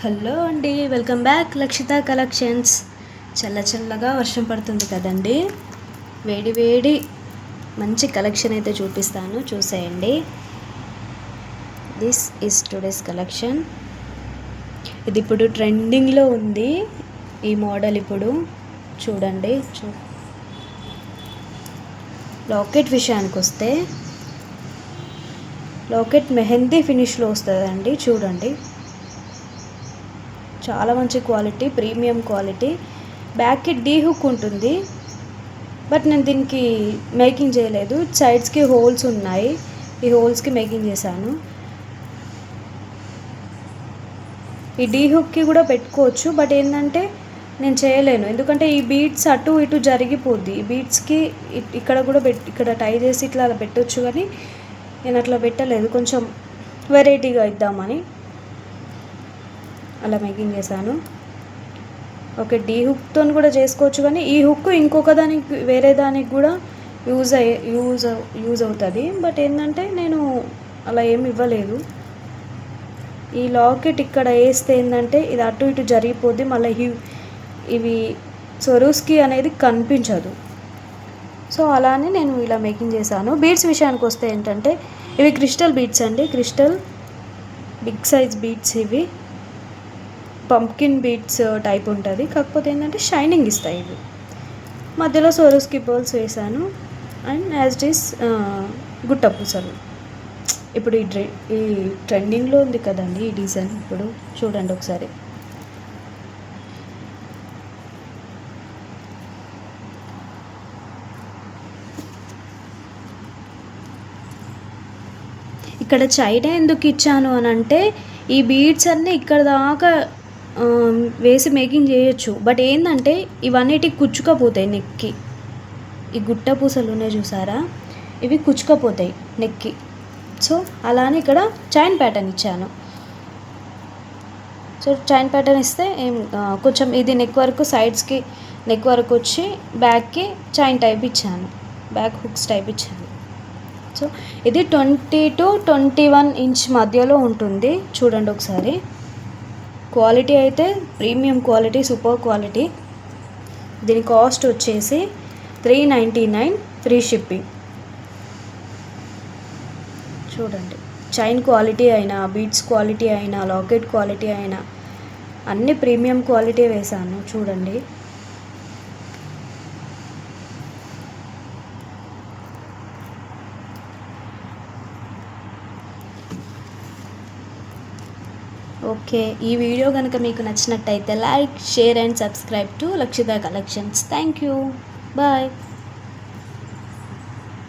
Hello అండి, welcome back లక్షిత collections. చల్లగా వర్షం పడుతుంది కదండి. వేడి మంచి కలెక్షన్ అయితే చూపిస్తాను, చూసేయండి. This is today's collection. ఇది ఇప్పుడు ట్రెండింగ్లో ఉంది ఈ మోడల్. ఇప్పుడు చూడండి. లాకెట్ విషయానికి వస్తే, లాకెట్ మెహందీ ఫినిష్లో వస్తుందండి. చూడండి, చాలా మంచి క్వాలిటీ, ప్రీమియం క్వాలిటీ. బ్యాక్కి డీ హుక్ ఉంటుంది, బట్ నేను దీనికి మేకింగ్ చేయలేదు. సైడ్స్కి హోల్స్ ఉన్నాయి, ఈ హోల్స్కి మేకింగ్ చేశాను. ఈ డీ హుక్కి కూడా పెట్టుకోవచ్చు, బట్ ఏంటంటే నేను చేయలేను, ఎందుకంటే ఈ బీడ్స్ అటు ఇటు జరిగిపోద్ది. ఈ బీడ్స్కి ఇక్కడ కూడా ఇక్కడ టై చేసి ఇట్లా అలా పెట్టవచ్చు, కానీ నేను అట్లా పెట్టలేదు. కొంచెం వెరైటీగా ఇద్దామని అలా మేకింగ్ చేశాను. ఓకే, డీ హుక్తో కూడా చేసుకోవచ్చు, కానీ ఈ హుక్ ఇంకొక దానికి, వేరే దానికి కూడా యూజ్ అవుతుంది. బట్ ఏంటంటే నేను అలా ఏమి ఇవ్వలేదు. ఈ లాకెట్ ఇక్కడ వేస్తే ఏంటంటే ఇది అటు ఇటు జరిగిపోద్ది, మళ్ళీ ఇవి సొరూస్కి అనేది కనిపించదు. సో అలానే నేను ఇలా మేకింగ్ చేశాను. బీడ్స్ విషయానికి వస్తే ఏంటంటే ఇవి క్రిస్టల్ బీడ్స్ అండి. Crystal big size beads. ఇవి పంప్కిన్ బీడ్స్ టైప్ ఉంటుంది, కాకపోతే ఏంటంటే షైనింగ్ ఇస్తాయి. ఇవి మధ్యలో సోరోస్కి పర్ల్స్ వేసాను. అండ్ యాజ్ ఇట్ ఈస్ గుట్ట పూసలు. ఇప్పుడు ఈ ట్రెండింగ్లో ఉంది కదండి ఈ డిజైన్. ఇప్పుడు చూడండి ఒకసారి. ఇక్కడ చైనా ఎందుకు ఇచ్చాను అని అంటే, ఈ బీడ్స్ అన్నీ ఇక్కడ దాకా వేసి మేకింగ్ చేయొచ్చు, బట్ ఏంటంటే ఇవన్నిటికి కుచ్చుకపోతాయి నెక్కి. ఈ గుట్ట పూసలు ఉన్నాయి చూసారా, ఇవి కుచ్చుకపోతాయి నెక్కి. సో అలానే ఇక్కడ చైన్ ప్యాటర్న్ ఇచ్చాను. సో చైన్ ప్యాటర్న్ ఇస్తే కొంచెం ఇది నెక్ వరకు, సైడ్స్కి నెక్ వరకు వచ్చి బ్యాక్కి చైన్ టైప్ ఇచ్చాను, బ్యాక్ హుక్స్ టైప్ ఇచ్చాను. సో ఇది 20 to 21 ఇంచ్ మధ్యలో ఉంటుంది. చూడండి ఒకసారి. క్వాలిటీ అయితే ప్రీమియం క్వాలిటీ, సూపర్ క్వాలిటీ. దీని కాస్ట్ వచ్చేసి 399 ఫ్రీ షిప్పింగ్. చూడండి, చైన్ క్వాలిటీ అయినా, బీడ్స్ క్వాలిటీ అయినా, లాకెట్ క్వాలిటీ అయినా అన్ని ప్రీమియం క్వాలిటీ వేశాను. చూడండి. ఓకే, ఈ వీడియో కనుక మీకు నచ్చినట్టయితే like, share and subscribe to Lakshitha collections. Thank you, bye.